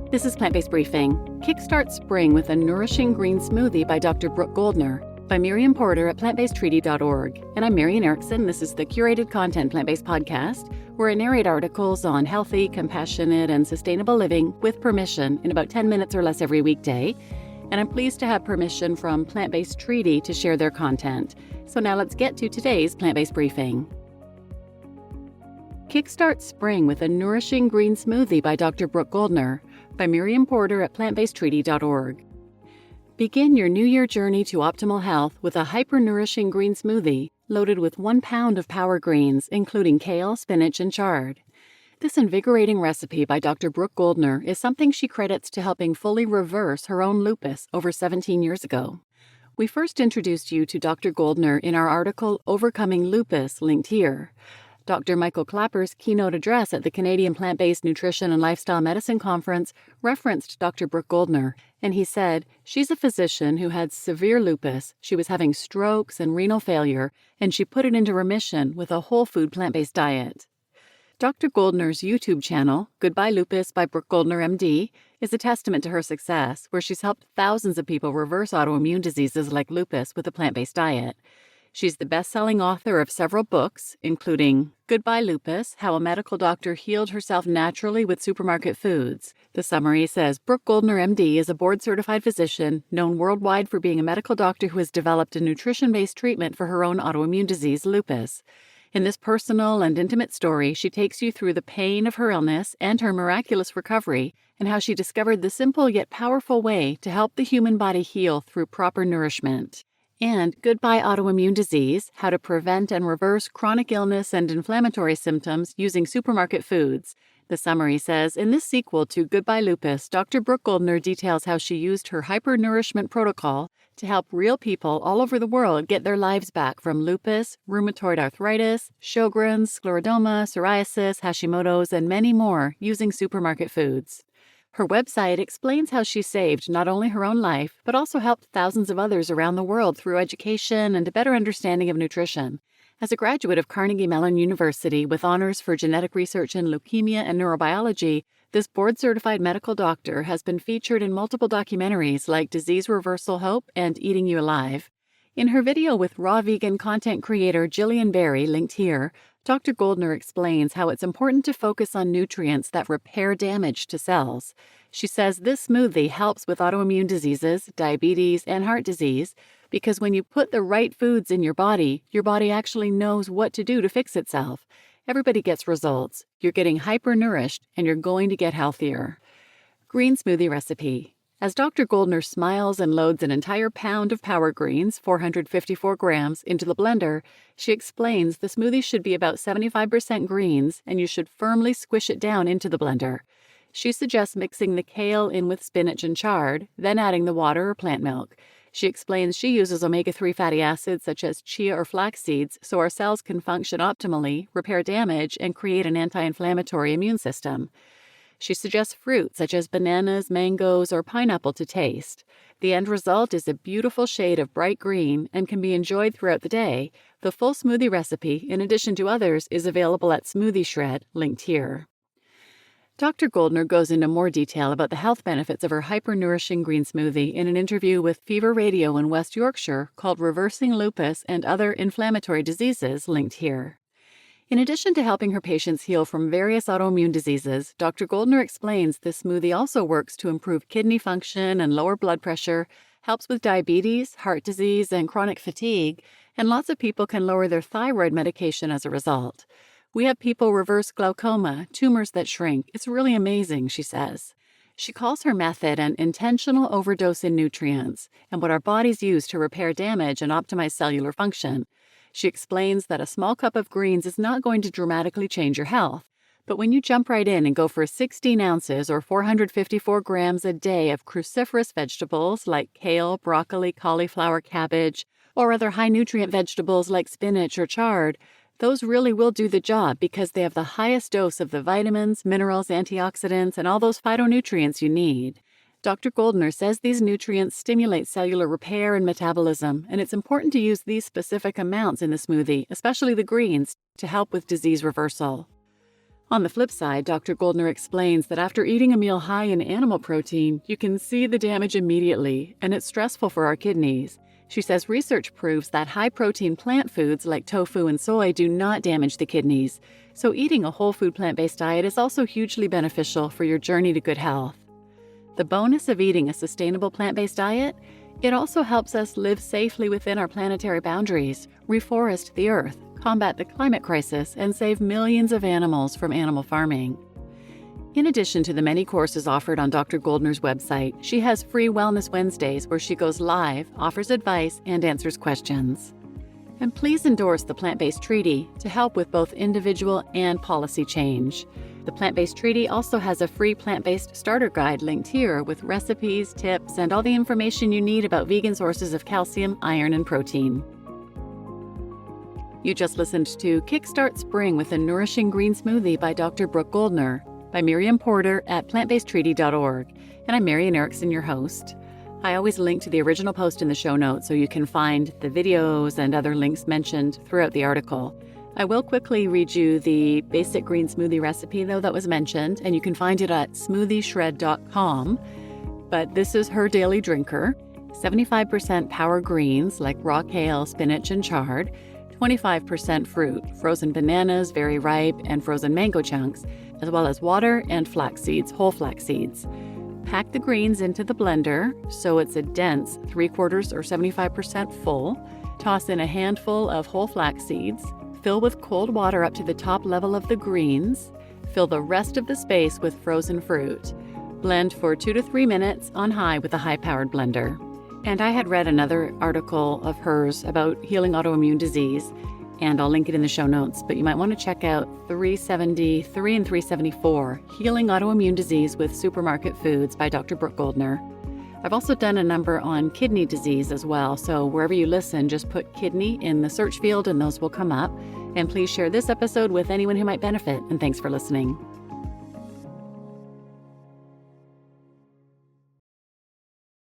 This is Plant-Based Briefing. Kickstart Spring with a Nourishing Green Smoothie by Dr. Brooke Goldner, by Miriam Porter at plantbasedtreaty.org. And I'm Marian Erickson. This is the curated content plant-based podcast where I narrate articles on healthy, compassionate, and sustainable living with permission in about 10 minutes or less every weekday. And I'm pleased to have permission from Plant-Based Treaty to share their content. So now let's get to today's Plant-Based Briefing. Kickstart Spring with a Nourishing Green Smoothie by Dr. Brooke Goldner, by Miriam Porter at plantbasedtreaty.org. Begin your New Year journey to optimal health with a hyper-nourishing green smoothie loaded with 1 pound of power greens, including kale, spinach, and chard. This invigorating recipe by Dr. Brooke Goldner is something she credits to helping fully reverse her own lupus over 17 years ago. We first introduced you to Dr. Goldner in our article Overcoming Lupus, linked here. Dr. Michael Clapper's keynote address at the Canadian Plant-Based Nutrition and Lifestyle Medicine Conference referenced Dr. Brooke Goldner, and he said, "She's a physician who had severe lupus. She was having strokes and renal failure, and she put it into remission with a whole food plant-based diet." Dr. Goldner's YouTube channel, Goodbye Lupus by Brooke Goldner, MD, is a testament to her success, where she's helped thousands of people reverse autoimmune diseases like lupus with a plant-based diet. She's the best-selling author of several books, including Goodbye Lupus, How a Medical Doctor Healed Herself Naturally with Supermarket Foods. The summary says Brooke Goldner, MD, is a board-certified physician known worldwide for being a medical doctor who has developed a nutrition-based treatment for her own autoimmune disease, lupus. In this personal and intimate story, she takes you through the pain of her illness and her miraculous recovery, and how she discovered the simple yet powerful way to help the human body heal through proper nourishment. And Goodbye Autoimmune Disease, How to Prevent and Reverse Chronic Illness and Inflammatory Symptoms Using Supermarket Foods. The summary says, in this sequel to Goodbye Lupus, Dr. Brooke Goldner details how she used her hyper-nourishment protocol to help real people all over the world get their lives back from lupus, rheumatoid arthritis, Sjogren's, scleroderma, psoriasis, Hashimoto's, and many more using supermarket foods. Her website explains how she saved not only her own life, but also helped thousands of others around the world through education and a better understanding of nutrition. As a graduate of Carnegie Mellon University with honors for genetic research in leukemia and neurobiology, this board-certified medical doctor has been featured in multiple documentaries like Disease Reversal Hope and Eating You Alive. In her video with raw vegan content creator Jillian Berry, linked here, Dr. Goldner explains how it's important to focus on nutrients that repair damage to cells. She says this smoothie helps with autoimmune diseases, diabetes, and heart disease because when you put the right foods in your body actually knows what to do to fix itself. Everybody gets results. You're getting hyper-nourished, and you're going to get healthier. Green smoothie recipe. As Dr. Goldner smiles and loads an entire pound of power greens, 454 grams, into the blender, she explains the smoothie should be about 75% greens, and you should firmly squish it down into the blender. She suggests mixing the kale in with spinach and chard, then adding the water or plant milk. She explains she uses omega-3 fatty acids such as chia or flax seeds so our cells can function optimally, repair damage, and create an anti-inflammatory immune system. She suggests fruit such as bananas, mangoes, or pineapple to taste. The end result is a beautiful shade of bright green and can be enjoyed throughout the day. The full smoothie recipe, in addition to others, is available at smoothieshred, linked here. Dr. Goldner goes into more detail about the health benefits of her hyper-nourishing green smoothie in an interview with Fever Radio in West Yorkshire called Reversing Lupus and Other Inflammatory Diseases, linked here. In addition to helping her patients heal from various autoimmune diseases, Dr. Goldner explains this smoothie also works to improve kidney function and lower blood pressure, helps with diabetes, heart disease, and chronic fatigue, and lots of people can lower their thyroid medication as a result. We have people reverse glaucoma, tumors that shrink. It's really amazing, she says. She calls her method an intentional overdose in nutrients and what our bodies use to repair damage and optimize cellular function. She explains that a small cup of greens is not going to dramatically change your health, but when you jump right in and go for 16 ounces or 454 grams a day of cruciferous vegetables like kale, broccoli, cauliflower, cabbage, or other high-nutrient vegetables like spinach or chard, those really will do the job because they have the highest dose of the vitamins, minerals, antioxidants, and all those phytonutrients you need. Dr. Goldner says these nutrients stimulate cellular repair and metabolism, and it's important to use these specific amounts in the smoothie, especially the greens, to help with disease reversal. On the flip side, Dr. Goldner explains that after eating a meal high in animal protein, you can see the damage immediately, and it's stressful for our kidneys. She says research proves that high-protein plant foods like tofu and soy do not damage the kidneys, so eating a whole food plant-based diet is also hugely beneficial for your journey to good health. The bonus of eating a sustainable plant-based diet? It also helps us live safely within our planetary boundaries, reforest the earth, combat the climate crisis, and save millions of animals from animal farming. In addition to the many courses offered on Dr. Goldner's website, she has free Wellness Wednesdays where she goes live, offers advice, and answers questions. And please endorse the Plant-Based Treaty to help with both individual and policy change. The Plant-Based Treaty also has a free plant-based starter guide linked here with recipes, tips, and all the information you need about vegan sources of calcium, iron, and protein. You just listened to Kickstart Spring with a Nourishing Green Smoothie by Dr. Brooke Goldner by Miriam Porter at plantbasedtreaty.org, and I'm Marian Erickson, your host. I always link to the original post in the show notes so you can find the videos and other links mentioned throughout the article. I will quickly read you the basic green smoothie recipe, though, that was mentioned, and you can find it at smoothieshred.com. But this is her daily drinker: 75% power greens like raw kale, spinach, and chard, 25% fruit, frozen bananas, very ripe, and frozen mango chunks, as well as water and flax seeds, whole flax seeds. Pack the greens into the blender so it's a dense 3/4 or 75% full. Toss in a handful of whole flax seeds. Fill with cold water up to the top level of the greens. Fill the rest of the space with frozen fruit. Blend for 2 to 3 minutes on high with a high-powered blender. And I had read another article of hers about healing autoimmune disease, and I'll link it in the show notes, but you might want to check out 373 and 374, Healing Autoimmune Disease with Supermarket Foods by Dr. Brooke Goldner. I've also done a number on kidney disease as well, so wherever you listen, just put kidney in the search field and those will come up. And please share this episode with anyone who might benefit, and thanks for listening.